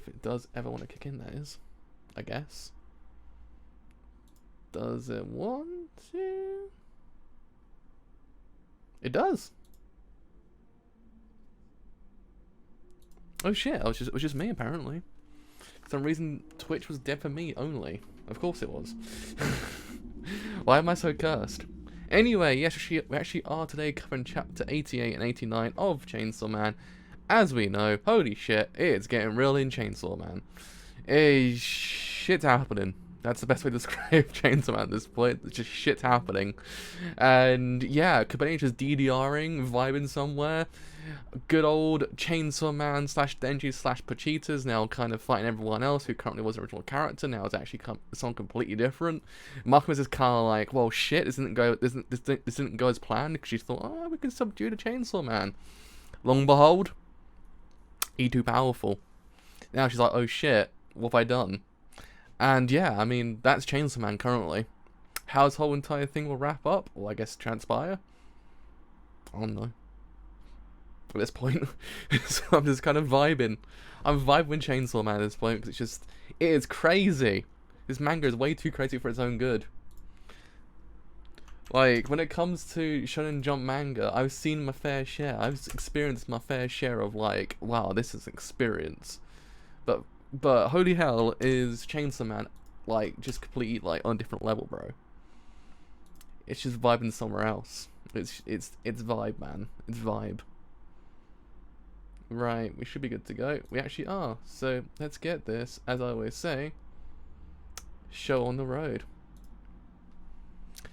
If it does ever want to kick in, that is. I guess. Does it want to? It does. Oh shit, it was just me apparently. For some reason Twitch was dead for me only. Of course it was. Why am I so cursed? Anyway, yes, we actually are today covering chapter 88 and 89 of Chainsaw Man. As we know, holy shit, it's getting real in Chainsaw Man. Shit's happening. That's the best way to describe Chainsaw Man at this point. It's just shit's happening. And yeah, compilation just DDRing, vibing somewhere. Good old Chainsaw Man / Denji / Pachita's now kind of fighting everyone else who currently was the original character. Now it's actually someone completely different. Marcus is kind of like, well shit, this didn't go as planned, because she thought, oh, we can subdue the Chainsaw Man. Long behold, he too powerful. Now she's like, oh shit, what have I done? And yeah, I mean, that's Chainsaw Man currently. How this whole entire thing will wrap up, or I guess transpire, I don't know. At this point, so I'm just kind of vibing. I'm vibing with Chainsaw Man at this point, because it is crazy. This manga is way too crazy for its own good. Like, when it comes to Shonen Jump manga, I've seen my fair share. I've experienced my fair share of like, wow, this is an experience. But holy hell, is Chainsaw Man like just completely like on a different level, bro. It's just vibing somewhere else. It's vibe, man. It's vibe. Right, we should be good to go. We actually are. So let's get this, as I always say, show on the road.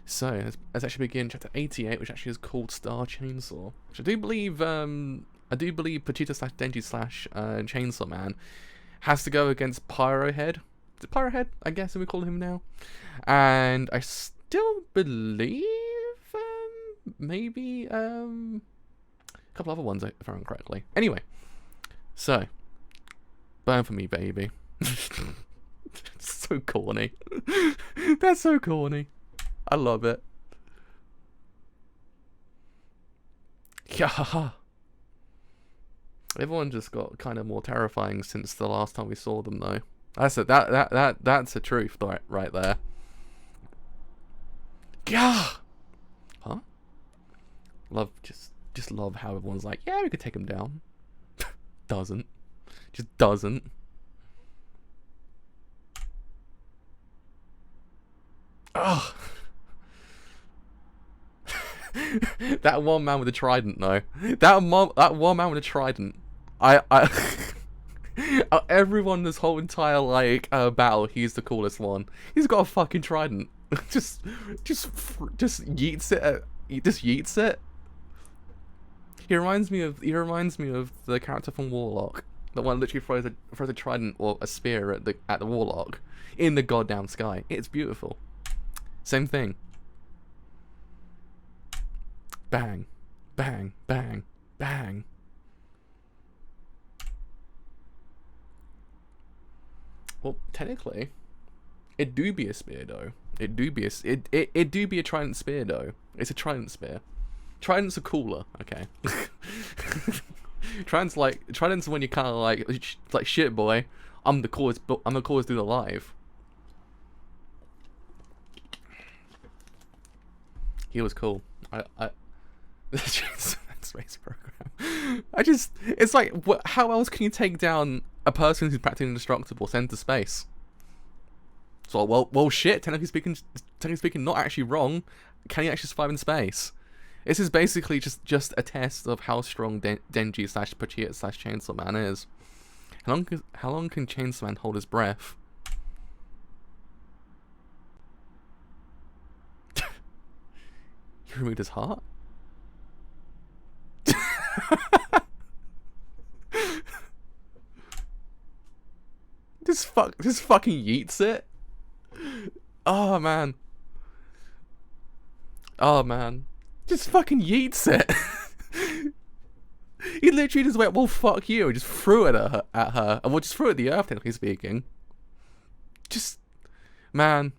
So let's actually begin chapter 88, which actually is called Star Chainsaw. Which I do believe Pachita / Denji / Chainsaw Man has to go against Pyro Head. Is it Pyro Head? I guess we call him now. And I still believe maybe a couple other ones, if I remember correctly. Anyway, so burn for me, baby. So corny. That's so corny. I love it. Yeah. Everyone just got kind of more terrifying since the last time we saw them, though. That's the truth, right there. Yeah. Huh? Love just love how everyone's like, yeah, we could take him down. Doesn't. Just doesn't. Ugh. That one man with a trident, though. That one man with a trident. Everyone in this whole entire like battle, he's the coolest one. He's got a fucking trident. just yeets it. Just yeets it. He reminds me of the character from Warlock. The one that literally throws a trident or a spear at the Warlock in the goddamn sky. It's beautiful. Same thing. Bang, bang, bang, bang. Well, technically, it do be a spear though. It do be a trident spear though. It's a trident spear. Tridents are cooler, okay. Tridents when you kind of like shit, boy. I'm the coolest dude alive. He was cool. The space program. It's like, how else can you take down a person who's practically indestructible sent to space? So, well, shit. Technically speaking, not actually wrong. Can he actually survive in space? This is basically just a test of how strong Denji / Pachita / Chainsaw Man is. How long can Chainsaw Man hold his breath? He removed his heart? Just fucking yeets it. Oh man. Just fucking yeets it. He literally just went, well, fuck you, and just threw it at her. And well, just threw it at the earth, technically speaking. Just, man.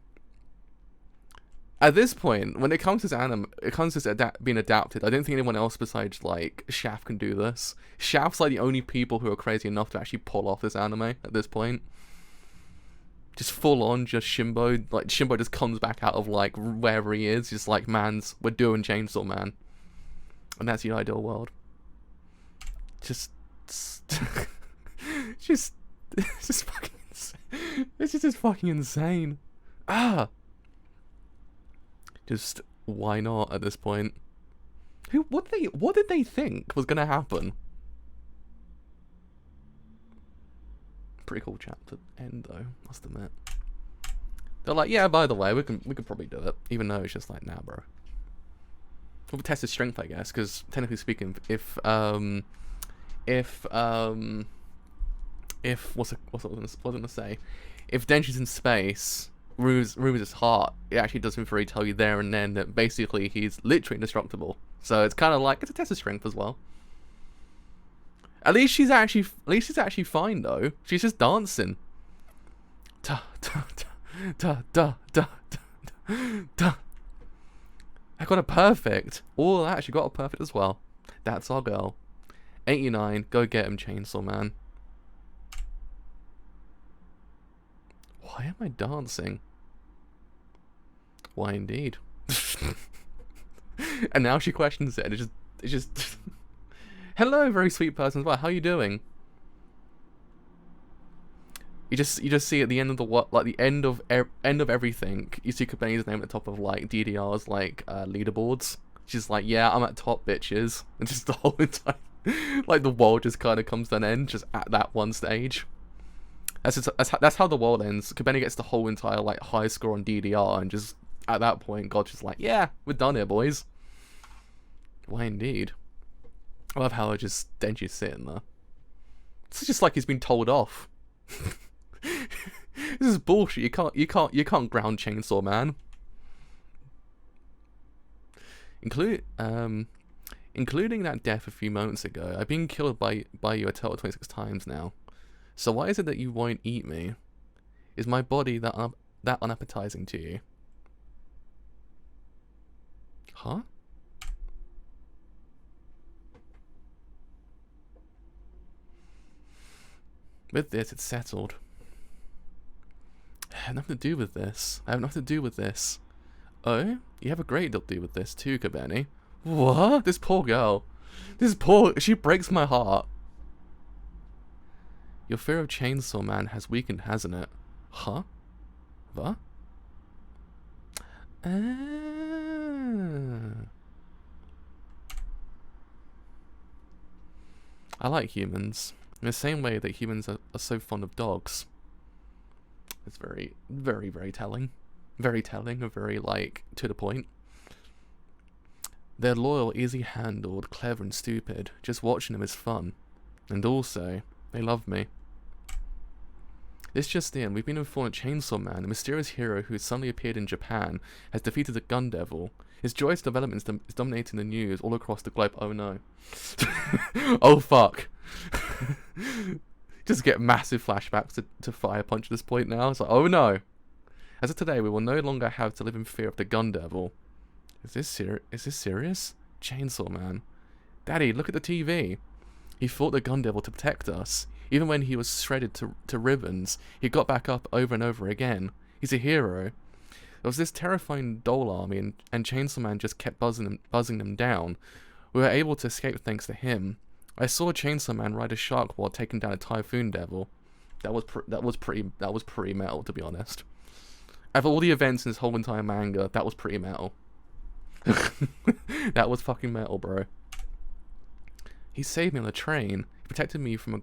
At this point, when it comes to this anime, it comes to this being adapted, I don't think anyone else besides, like, Shaft can do this. Shaft's, like, the only people who are crazy enough to actually pull off this anime at this point. Just full on, just Shimbo. Like, Shimbo just comes back out of, like, wherever he is. Just like, we're doing Chainsaw Man. And that's the ideal world. Just it's just fucking insane. It's just fucking insane. Just, why not at this point? What did they think was gonna happen? Pretty cool chapter end though, must admit. They're like, yeah, by the way, we could probably do it, even though it's just like, nah, bro. We'll test his strength, I guess, because technically speaking, if what's I gonna say? If Denshi's in space, Rumours' heart, it actually doesn't really tell you there and then that basically he's literally indestructible. So it's kind of like, it's a test of strength as well. At least she's actually fine though. She's just dancing. Da da da da da da da. I got a perfect. All that, she got a perfect as well. That's our girl. 89, go get him, Chainsaw Man. Why am I dancing? Why indeed? And now she questions it. It's just hello, very sweet person as well. How are you doing? You just see at the end of the end of everything, you see Kabeni's name at the top of like DDR's like leaderboards. She's like, yeah, I'm at top, bitches. And just the whole entire like the world just kind of comes to an end just at that one stage. That's how the world ends. Kabeni gets the whole entire like high score on DDR, and just at that point, God's just like, yeah, we're done here, boys. Why indeed? I love how Denji's sitting there. It's just like he's been told off. This is bullshit. You can't ground Chainsaw Man. Including that death a few moments ago, I've been killed by you a total of 26 times now. So why is it that you won't eat me? Is my body that unappetizing to you? Huh? With this, it's settled. I have nothing to do with this. I have nothing to do with this. Oh? You have a great deal to do with this too, Kabeni. What? This poor girl. She breaks my heart. Your fear of Chainsaw Man has weakened, hasn't it? Huh? What? I like humans. In the same way that humans are so fond of dogs. It's very, very, very telling. Very telling, and very, like, to the point. They're loyal, easy-handled, clever and stupid. Just watching them is fun. And also, they love me. This just in, we've been informed that Chainsaw Man, a mysterious hero who suddenly appeared in Japan, has defeated the Gun Devil. His joyous development is dominating the news all across the globe. Oh no. Oh fuck. Just get massive flashbacks to Fire Punch at this point now. It's like, oh no. As of today, we will no longer have to live in fear of the Gun Devil. Is this serious? Chainsaw Man. Daddy, look at the TV. He fought the Gun Devil to protect us. Even when he was shredded to ribbons, he got back up over and over again. He's a hero. There was this terrifying doll army, and Chainsaw Man just kept buzzing them down. We were able to escape thanks to him. I saw Chainsaw Man ride a shark while taking down a typhoon devil. That was pretty metal, to be honest. Of all the events in this whole entire manga, that was pretty metal. That was fucking metal, bro. He saved me on the train. He protected me from a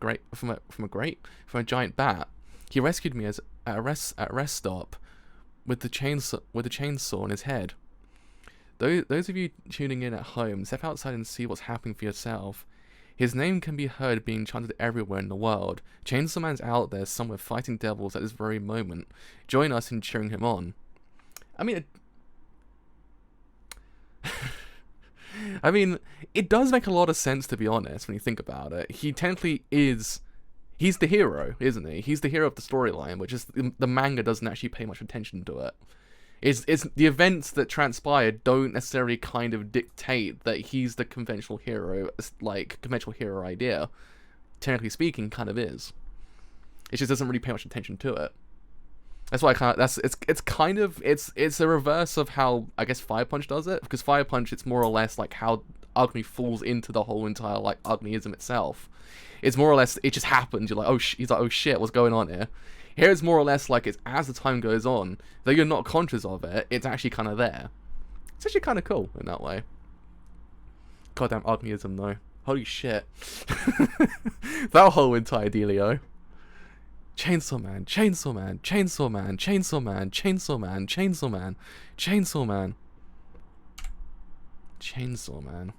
giant bat. He rescued me at a rest stop with the chainsaw in his head. Those of you tuning in at home, step outside and see what's happening for yourself. His name can be heard being chanted everywhere in the world. Chainsaw Man's out there somewhere fighting devils at this very moment. Join us in cheering him on. I mean, it does make a lot of sense, to be honest, when you think about it. He technically is... He's the hero, isn't he? He's the hero of the storyline, which is... The manga doesn't actually pay much attention to it. It's the events that transpired don't necessarily kind of dictate that he's the conventional hero, like conventional hero idea. Technically speaking, kind of is. It just doesn't really pay much attention to it. That's why I kind of it's a reverse of how I guess Fire Punch does it, because Fire Punch, it's more or less like how Agni falls into the whole entire like Agniism itself. It's more or less it just happens. You're like, he's like, oh shit, what's going on here? Here it's more or less like it's as the time goes on, though you're not conscious of it, it's actually kind of there. It's actually kind of cool in that way. Goddamn Agniism though. Holy shit. That whole entire dealio. Chainsaw Man, Chainsaw Man, Chainsaw Man, Chainsaw Man, Chainsaw Man, Chainsaw Man, Chainsaw Man. Chainsaw Man.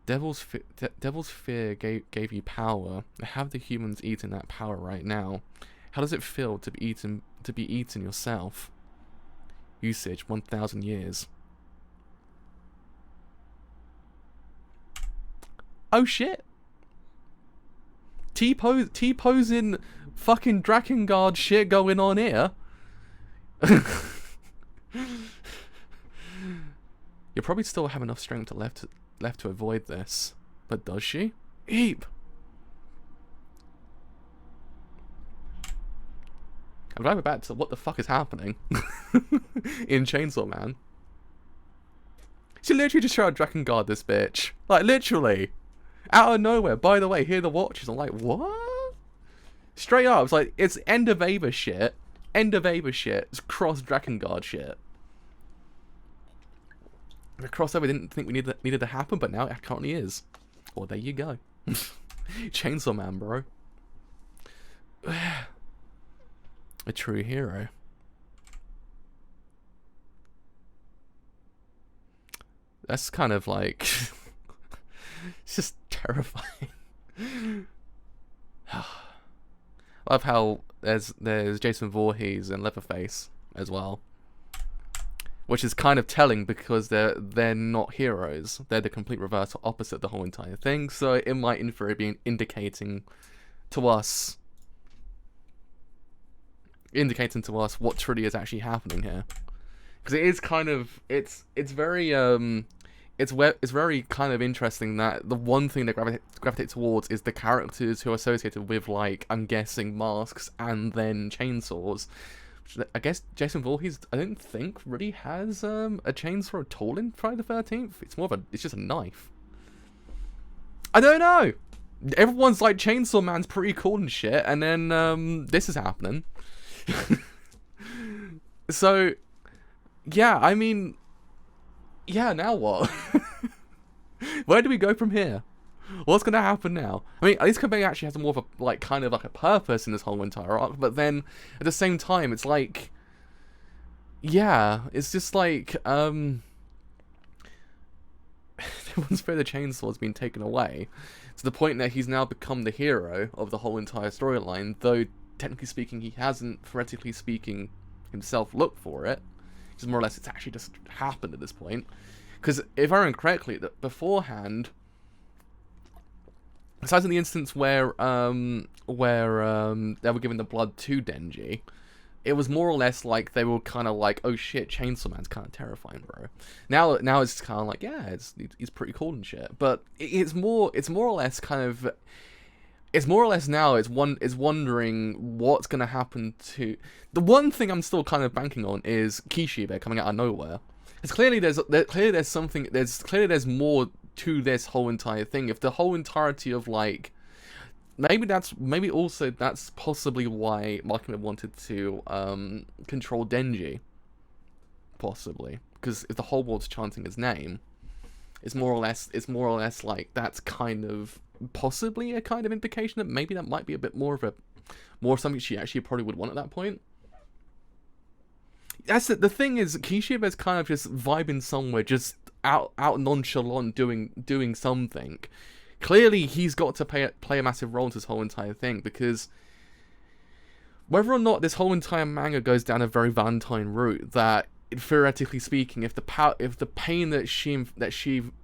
Devil's fear gave you power. Have the humans eaten that power right now? How does it feel to be eaten yourself? Usage 1,000 years. Oh shit. T-posing fucking Drakengard shit going on here. You probably still have enough strength left to avoid this. But does she? Eep! I'm glad we're back to what the fuck is happening in Chainsaw Man. She literally just tried to Drakengard this bitch. Like, literally. Out of nowhere. By the way, here are the watches. I'm like, what? Straight up. It's like, it's End of Ava shit. End of Ava shit. It's cross Drakengard shit. The crossover didn't think we needed to happen, but now it currently is. Well, there you go. Chainsaw Man, bro. A true hero. That's kind of like... it's just terrifying. Love how there's Jason Voorhees and Leatherface as well. Which is kind of telling because they're not heroes. They're the complete reverse or opposite of the whole entire thing. So it might in theory be indicating to us what truly is actually happening here. Because it is kind of it's very kind of interesting that the one thing they gravitate towards is the characters who are associated with, like, I'm guessing masks and then chainsaws. I guess Jason Voorhees, I don't think really has a chainsaw at all in Friday the 13th. It's just a knife. I don't know. Everyone's like, Chainsaw Man's pretty cool and shit, and then this is happening. So, yeah, I mean, yeah, now what? Where do we go from here? What's gonna happen now? I mean, at least Kobe actually has more of a, like, kind of like a purpose in this whole entire arc, but then at the same time, it's like, yeah, it's just like, everyone's fear of the chainsaw has been taken away to the point that he's now become the hero of the whole entire storyline, though technically speaking, he hasn't, theoretically speaking, himself looked for it. Just more or less, it's actually just happened at this point. Because if I remember correctly, that beforehand, besides in the instance where they were giving the blood to Denji, it was more or less like they were kind of like, oh shit, Chainsaw Man's kind of terrifying, bro. Now it's kind of like, yeah, he's pretty cool and shit. But it's more or less kind of, it's more or less now is wondering what's gonna happen to the one thing I'm still kind of banking on is Kishibe coming out of nowhere. It's clearly there's more to this whole entire thing. If the whole entirety of, like, maybe also that's possibly why Makima wanted to control Denji, possibly, because if the whole world's chanting his name, it's more or less like that's kind of possibly a kind of indication that maybe that might be a bit more something she actually probably would want at that point. That's the thing is, Kishibe's kind of just vibing somewhere, just out nonchalant doing something. Clearly, he's got to play a massive role in this whole entire thing, because whether or not this whole entire manga goes down a very Valentine route, that theoretically speaking, if the pain that she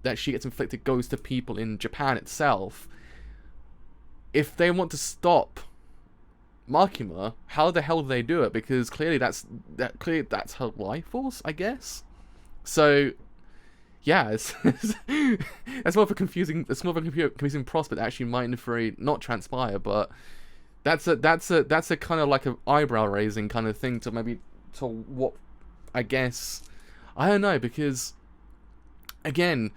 gets inflicted goes to people in Japan itself, if they want to stop Makima, how the hell do they do it? Because clearly that's her life force, I guess. So yeah, that's more of a confusing prospect that actually might in theory not transpire, but that's a kind of like an eyebrow raising kind of thing to maybe to what I guess, I don't know, because again,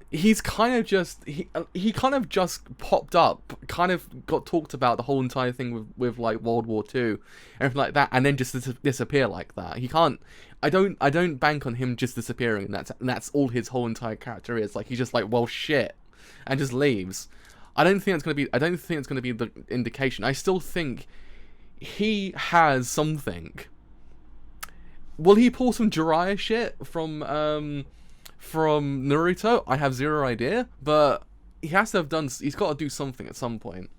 he's kind of just he kind of just popped up, kind of got talked about the whole entire thing with like World War II, everything like that, and then just disappear like that. He can't. I don't bank on him just disappearing, and that's all his whole entire character is. Like, he's just like, well, shit, and just leaves. I don't think it's gonna be the indication. I still think he has something. Will he pull some Jiraiya shit from Naruto? I have zero idea, but he has to have done. He's got to do something at some point.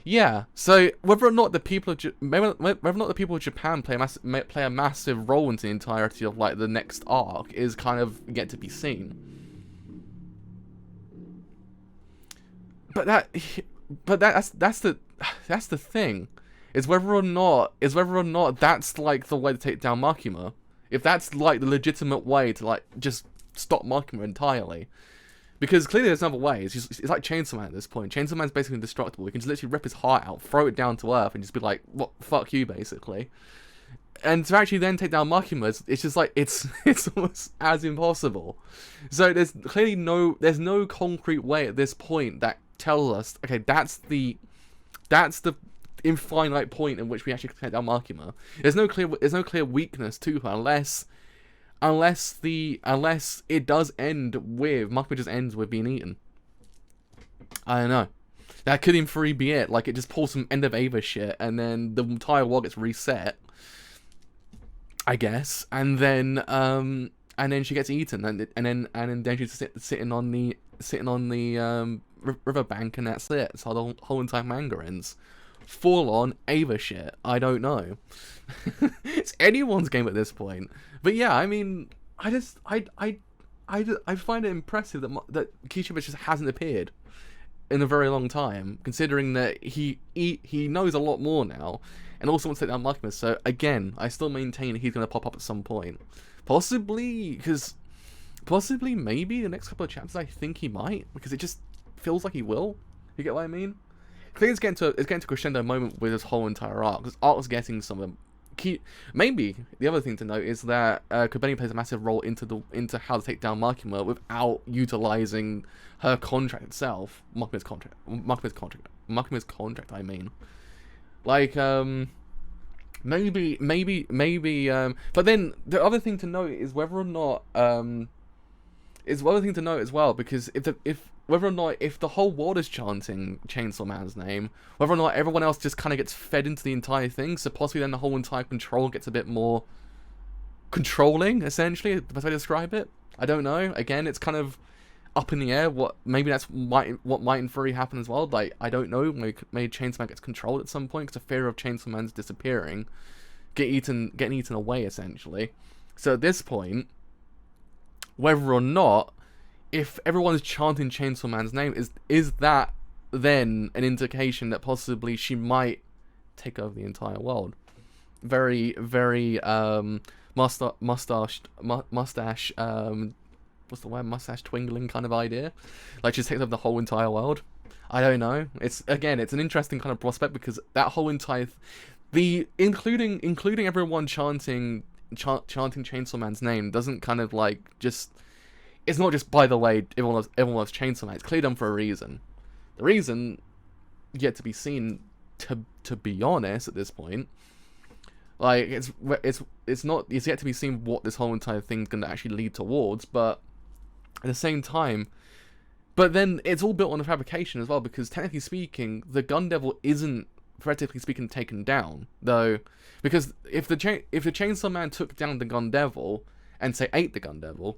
Yeah. So whether or not the people of Japan play a massive role into the entirety of like the next arc is kind of yet to be seen. But that's the thing. Is whether or not that's like the way to take down Makima. If that's like the legitimate way to like just stop Makima entirely. Because clearly there's another way. It's like Chainsaw Man at this point. Chainsaw Man's basically indestructible. He can just literally rip his heart out, throw it down to earth, and just be like, "What? Fuck you," basically. And to actually then take down Makima, it's just like it's almost as impossible. So there's clearly no concrete way at this point that tells us, okay, that's the infinite point in which we actually take down Makima. There's no clear weakness to her unless it does end with Makima just ends with being eaten. I don't know. That could in theory be it. Like, it just pulls some end of Ava shit, and then the entire world gets reset, I guess. And then she gets eaten, and then she's sitting on the riverbank, and that's it. So the whole entire manga ends. Full on Ava shit. I don't know. It's anyone's game at this point. But yeah, I mean, I find it impressive that Kishibe just hasn't appeared in a very long time, considering that he knows a lot more now, and also wants to take down Makima. So again, I still maintain he's going to pop up at some point. Possibly maybe the next couple of chapters. I think he might, because it just feels like he will. You get what I mean? I think it's getting to a crescendo moment with this whole entire arc, because arc's getting some key. Maybe the other thing to note is that Kobeni plays a massive role into how to take down Makima without utilizing her contract itself. Makima's contract. I mean, like maybe. But then the other thing to note is whether or not as well, because if the whole world is chanting Chainsaw Man's name, whether or not everyone else just kind of gets fed into the entire thing, so possibly then the whole entire control gets a bit more controlling, essentially, the best way to describe it. I don't know. Again, it's kind of up in the air. What might in theory happen as well. Like, I don't know. Maybe Chainsaw Man gets controlled at some point because the fear of Chainsaw Man's disappearing, getting eaten away, essentially. So at this point, whether or not, if everyone's chanting Chainsaw Man's name, is that then an indication that possibly she might take over the entire world? Very, very mustache what's the word? Mustache twinkling kind of idea. Like, she takes over the whole entire world. I don't know. It's an interesting kind of prospect, because that whole entire including everyone chanting Chainsaw Man's name doesn't kind of like just. It's not just, by the way, everyone loves Chainsaw Man. It's clearly done for a reason. The reason yet to be seen. To be honest, at this point, like it's yet to be seen what this whole entire thing's going to actually lead towards. But at the same time, but then it's all built on a fabrication as well, because technically speaking, the Gun Devil isn't, theoretically speaking, taken down though, because if the Chainsaw Man took down the Gun Devil and say ate the Gun Devil,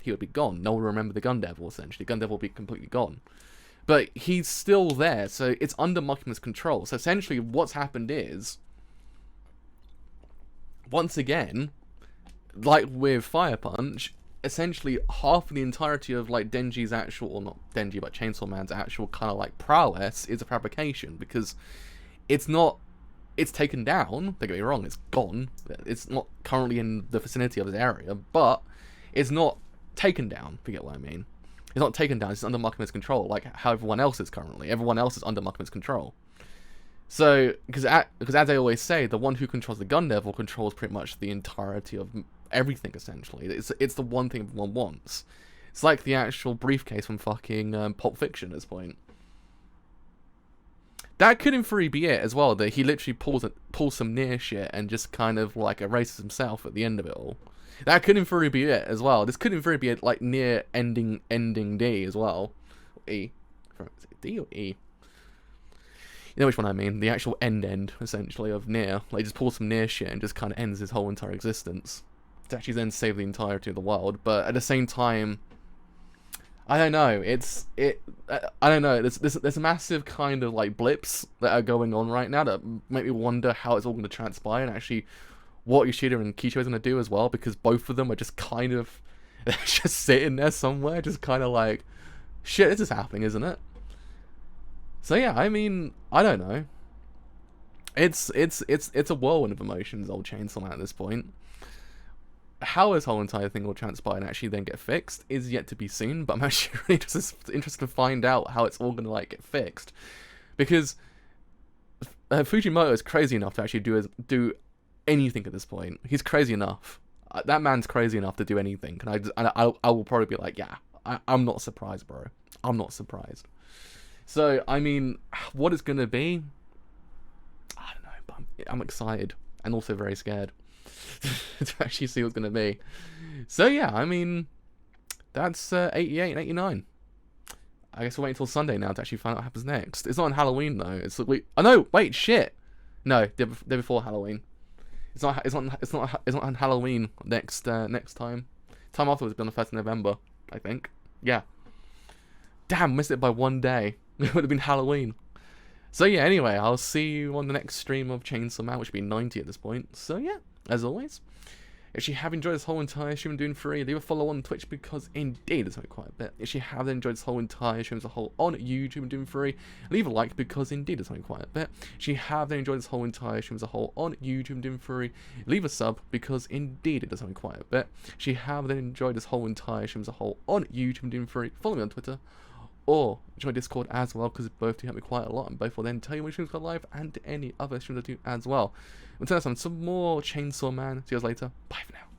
he would be gone. No one would remember the Gun Devil, essentially. Gun Devil would be completely gone. But he's still there, so it's under Makima's control. So essentially what's happened is, once again, like with Fire Punch, essentially half of the entirety of like Denji's actual, or not Denji, but Chainsaw Man's actual kind of like prowess is a fabrication, because it's not, it's taken down, don't get me wrong, it's gone, it's not currently in the vicinity of his area, but it's not taken down, if you get what I mean. It's not taken down, it's under Makuma's control, like how everyone else is currently. Everyone else is under Makuma's control. So, because as I always say, the one who controls the gun devil controls pretty much the entirety of everything, essentially. It's the one thing everyone wants. It's like the actual briefcase from fucking Pulp Fiction at this point. That could in theory be it as well, that he literally pulls some near shit and just kind of like erases himself at the end of it all. That could in theory be it as well. This could in theory be it, like near ending D as well. E. Is it D or E? You know which one I mean. The actual end, essentially, of Nier. Like, he just pulls some Nier shit and just kind of ends his whole entire existence. To actually then save the entirety of the world. But at the same time, I don't know. I don't know. There's a massive kind of, like, blips that are going on right now that make me wonder how it's all going to transpire, and actually what Yoshida and Kicho is going to do as well, because both of them are just kind of just sitting there somewhere, just kind of like, shit, this is happening, isn't it? So yeah, I mean, I don't know. It's a whirlwind of emotions, old Chainsaw Man at this point. How this whole entire thing will transpire and actually then get fixed is yet to be seen, but I'm actually really just interested to find out how it's all going to like get fixed, because Fujimoto is crazy enough to actually do anything at this point. He's crazy enough. That man's crazy enough to do anything. And I will probably be like, yeah, I'm not surprised, bro. I'm not surprised. So, I mean, what it's going to be, I don't know, but I'm excited and also very scared to actually see what's going to be. So, yeah, I mean, that's 88 and 89. I guess we'll wait until Sunday now to actually find out what happens next. It's not on Halloween, though. It's oh, no, wait, shit. No, they're before Halloween. It's not on Halloween next time. Time afterwards will be on the 1st of November, I think. Yeah. Damn, missed it by one day. It would have been Halloween. So yeah, anyway, I'll see you on the next stream of Chainsaw Man, which will be 90 at this point. So yeah, as always, if you have enjoyed this whole entire stream I'm doing free, leave a follow on Twitch, because indeed it's quite a bit. If you have enjoyed this whole entire stream as a whole on YouTube I'm doing free, leave a like, because indeed it's quite a bit. If you have enjoyed this whole entire stream as a whole on YouTube I'm doing free, leave a sub, because indeed it does quite a bit. If you have enjoyed this whole entire stream as a whole on YouTube I'm doing free, follow me on Twitter, or join Discord as well, because both do help me quite a lot, and both will then tell you when streams go live and any other streams I do as well. Until next time, some more Chainsaw Man. See you guys later. Bye for now.